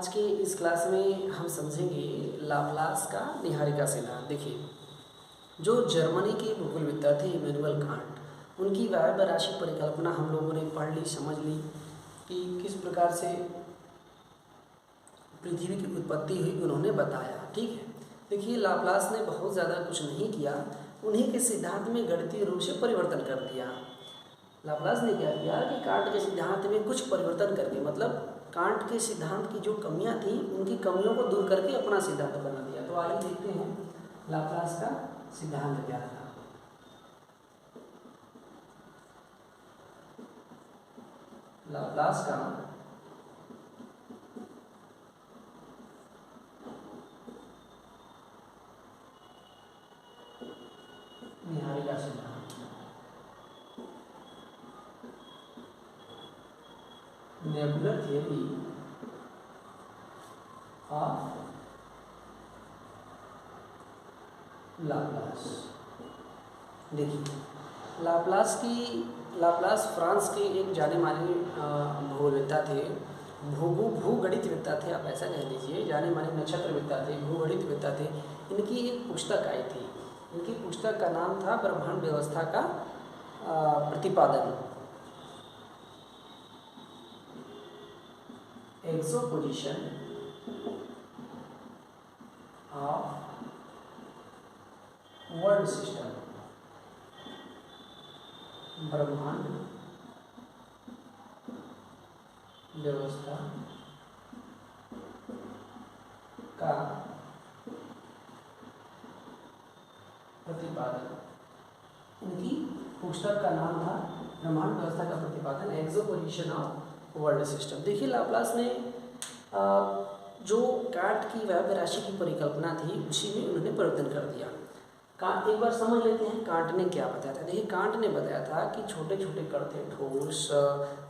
आज के इस क्लास में हम समझेंगे लाप्लास का निहारिका सिद्धांत। देखिए, जो जर्मनी के भूगोलविद्ता थे इमैनुअल कांट, उनकी वायव्य राशि परिकल्पना हम लोगों ने पढ़ ली, समझ ली कि किस प्रकार से पृथ्वी की उत्पत्ति हुई, उन्होंने बताया। ठीक है, देखिए लाप्लास ने बहुत ज़्यादा कुछ नहीं किया, उन्हीं के सिद्धांत में गणितीय रूप से परिवर्तन कर दिया। लाप्लास ने क्या किया कि कांट के सिद्धांत में कुछ परिवर्तन करके, मतलब कांट के सिद्धांत की जो कमियां थी उनकी कमियों को दूर करके अपना सिद्धांत बना दिया। तो आइए देखते हैं लाप्लास का सिद्धांत क्या था। लाप्लास का निहारिका सिद्धांत। Nebular theory of Laplace. देखिए, लाप्लास फ्रांस के एक जाने माने भूगोलवेत्ता थे, भूगणितवेत्ता थे, आप ऐसा कह लीजिए, जाने माने नक्षत्रवेत्ता थे, भूगणितवेत्ता थे। इनकी एक पुस्तक आई थी, इनकी पुस्तक का नाम था ब्रह्मांड व्यवस्था का प्रतिपादन, एक्सोपोजिशन ऑफ वर्ल्ड सिस्टम, ब्रह्मांड व्यवस्था का प्रतिपादन। इनकी पुस्तक का नाम था ब्रह्मांड व्यवस्था का प्रतिपादन, एक्सोपोजिशन ऑफ वर्ल्ड सिस्टम। देखिए, लाप्लास ने जो कांट की वायव्य राशि की परिकल्पना थी उसी में उन्होंने परिवर्तन कर दिया। एक बार समझ लेते हैं कांट ने क्या बताया था। देखिए, कांट ने बताया था कि छोटे छोटे कण थे, ठोस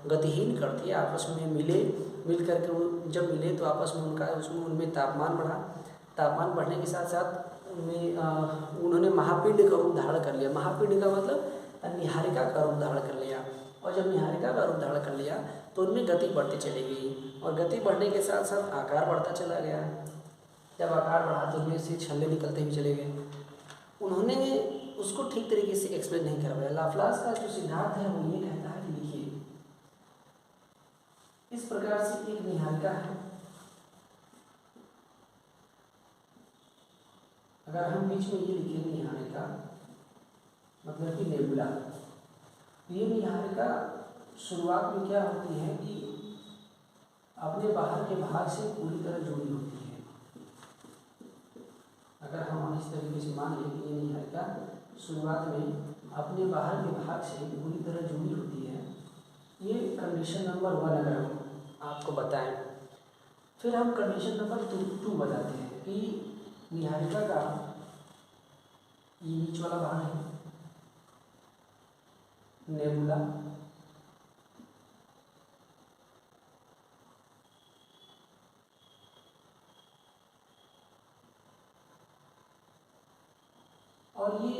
गतिहीन कण थे, आपस में मिल करके वो जब मिले तो आपस में उनमें तापमान बढ़ा। तापमान बढ़ने के साथ साथ उन्होंने महापिंड का रूप धारण कर लिया। महापिंड का मतलब निहारिका का रूप धारण कर लिया, और जब निहारिका का रूप धारण कर लिया तो उनमें गति बढ़ती चली गई, और गति बढ़ने के साथ साथ आकार बढ़ता चला गया। जब आकार बढ़ा तो उनमें से छल्ले निकलते हुए चले गए। उन्होंने उसको ठीक तरीके से एक्सप्लेन नहीं कर पाया। लाप्लास का जो सिद्धांत है वो ये कहता है कि देखिए, इस प्रकार से एक निहारिका है, अगर हम बीच में ये लिखेंगे निहारिका मतलब कि नेबुला, ये निहारिका शुरुआत में क्या होती है कि अपने बाहर के भाग से पूरी तरह जुड़ी होती है। अगर हम इस तरीके से मान लें कि ये निहारिका शुरुआत में अपने बाहर के भाग से पूरी तरह जुड़ी होती है, ये कंडीशन नंबर 1 अगर हम आपको बताएं, फिर हम कंडीशन नंबर 2 बताते हैं कि निहारिका का ये बीच वाला भाग है नेबुला, और ये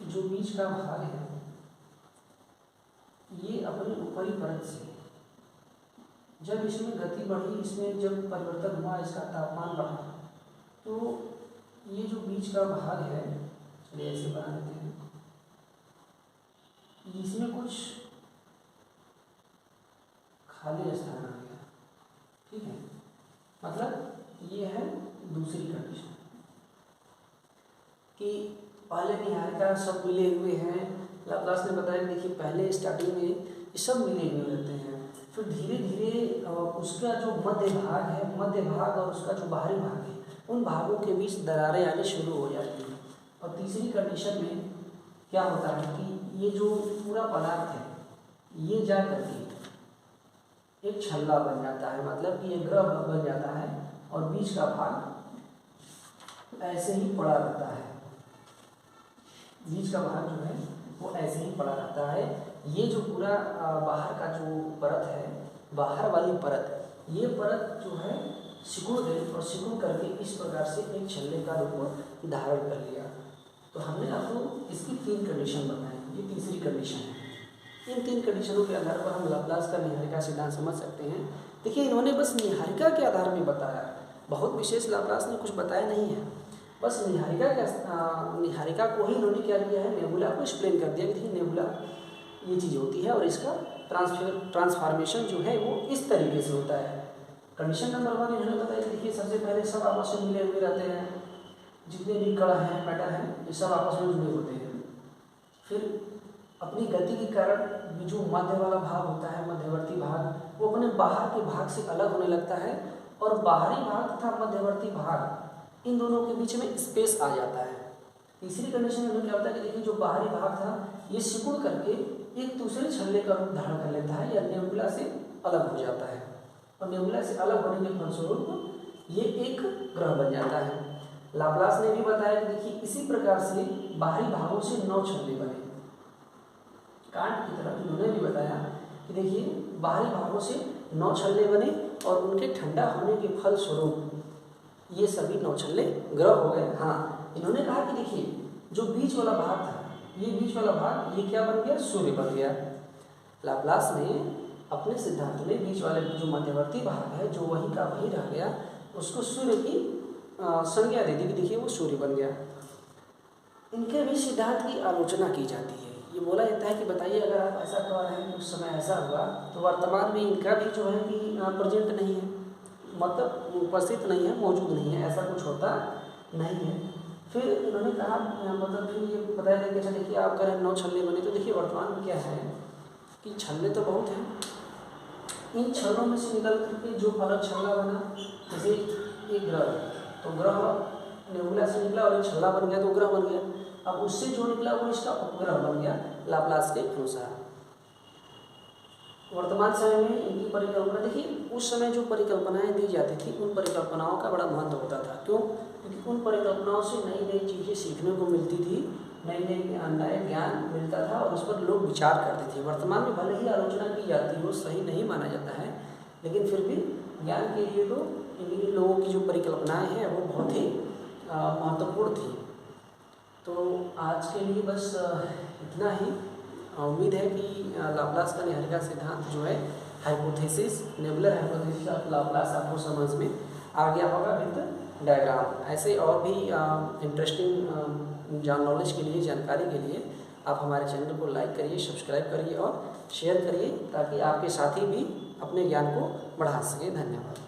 जो बीच का भाग है ये अपने ऊपरी परत से जब इसमें गति बढ़ी, इसमें जब परिवर्तन हुआ, इसका तापमान बढ़ा, तो ये जो बीच का भाग है, चलिए ऐसे बना देते हैं, इसमें कुछ खाली स्थान आ गया। ठीक है, मतलब ये है दूसरी कंडीशन कि पहले निहारिका सब मिले हुए हैं। लाप्लास ने बताया, देखिए पहले स्टार्टिंग में ये सब मिले हुए रहते हैं, फिर धीरे धीरे उसका जो मध्य भाग और उसका जो बाहरी भाग है, उन भागों के बीच दरारें आने शुरू हो जाती हैं। और तीसरी कंडीशन में क्या होता है कि ये जो पूरा पदार्थ है ये जा करके एक छल्ला बन जाता है, मतलब कि ये ग्रह बन जाता है, और बीच का भाग ऐसे ही पड़ा रहता है। बीच का भाग जो है वो ऐसे ही पड़ा रहता है। ये जो पूरा बाहर का जो परत है, बाहर वाली परत, ये परत जो है सिकुड़ गई, और सिकुड़ करके इस प्रकार से एक छल्ले का रूप धारण कर लिया। तो हमने आपको इसकी 3 कंडीशन बताई, ये तीसरी कंडीशन है। इन 3 कंडीशनों के आधार पर हम लाप्लास का निहारिका सिद्धांत समझ सकते हैं। देखिए इन्होंने बस निहारिका के आधार में बताया, बहुत विशेष लाप्लास ने कुछ बताया नहीं है, बस निहारिका को ही इन्होंने क्या किया है, नेबुला को एक्सप्लेन कर दिया कि देखिए नेबुला ये चीज़ होती है और इसका ट्रांसफॉर्मेशन जो है वो इस तरीके से होता है। कंडीशन नंबर 1 इन्होंने बताया कि देखिए सबसे पहले सब आपस में मिले हुए रहते हैं, जितने भी कण हैं, मैटर हैं, ये सब आपस में जुड़े होते हैं। फिर अपनी गति के कारण जो मध्य वाला भाग होता है, मध्यवर्ती भाग, वो अपने बाहर के भाग से अलग होने लगता है और बाहरी भाग तथा मध्यवर्ती भाग इन दोनों के बीच में स्पेस आ जाता है। तीसरी कंडीशन में क्या होता है कि देखिए जो बाहरी भाग था ये सिकुड़ करके एक दूसरे छल्ले का रूप धारण कर लेता है या नेबुला से अलग हो जाता है और नेबुला से अलग होने के फलस्वरूप ये एक ग्रह बन जाता है। लाप्लास ने भी बताया कि देखिए इसी प्रकार से बाहरी भागों से 9 छल्ले बने। कांट की तरफ उन्होंने भी बताया कि देखिए बाहरी भागों से 9 छल्ले बने और उनके ठंडा होने के फलस्वरूप ये सभी 9 छल्ले ग्रह हो गए। हाँ, इन्होंने कहा कि देखिए जो बीच वाला भाग था, ये बीच वाला भाग ये क्या बन गया, सूर्य बन गया। लाप्लास ने अपने सिद्धांत में बीच वाले जो मध्यवर्ती भाग है जो वही का वही रह गया, उसको सूर्य की संज्ञा दे दी कि देखिए वो सूर्य बन गया। इनके भी सिद्धांत की आलोचना की जाती है। ये बोला जाता है कि बताइए अगर आप ऐसा कह रहे हैं कि उस समय ऐसा हुआ तो वर्तमान में इनका भी जो है कि प्रेजेंट नहीं है, मतलब उपस्थित नहीं है, मौजूद नहीं है, ऐसा कुछ होता नहीं है। फिर इन्होंने कहा मतलब फिर ये बताया गया कि अच्छा देखिए आप कह रहे हैं 9 छल्ले बने, तो देखिए वर्तमान में क्या है कि छल्ले तो बहुत हैं, इन छल्लों में से निकल करके जो अलग छल्ला बना, जैसे एक ग्रह, तो ग्रह नेबुला से निकला और एक छल्ला बन गया तो ग्रह बन गया। अब उससे जो निकला वो इसका उपग्रह बन गया लाप्लास के अनुसार। वर्तमान समय में इनकी परिकल्पना देखिए, उस समय जो परिकल्पनाएं दी जाती थी उन परिकल्पनाओं का बड़ा महत्व होता था। क्यों? क्योंकि उन परिकल्पनाओं से नई नई चीज़ें सीखने को मिलती थी, नए ज्ञान मिलता था और उस पर लोग विचार करते थे। वर्तमान में भले ही आलोचना की जाती है, वो सही नहीं माना जाता है, लेकिन फिर भी ज्ञान के लिए तो इन लोगों की जो परिकल्पनाएँ हैं वो बहुत ही महत्वपूर्ण थी। तो आज के लिए बस इतना ही। उम्मीद है कि लाप्लास का निहारिका सिद्धांत जो है hypothesis, nebular hypothesis of Laplace आपको समझ में आ गया होगा विद डायग्राम। ऐसे और भी इंटरेस्टिंग नॉलेज के लिए, जानकारी के लिए आप हमारे चैनल को लाइक करिए, सब्सक्राइब करिए और शेयर करिए ताकि आपके साथी भी अपने ज्ञान को बढ़ा सकें। धन्यवाद।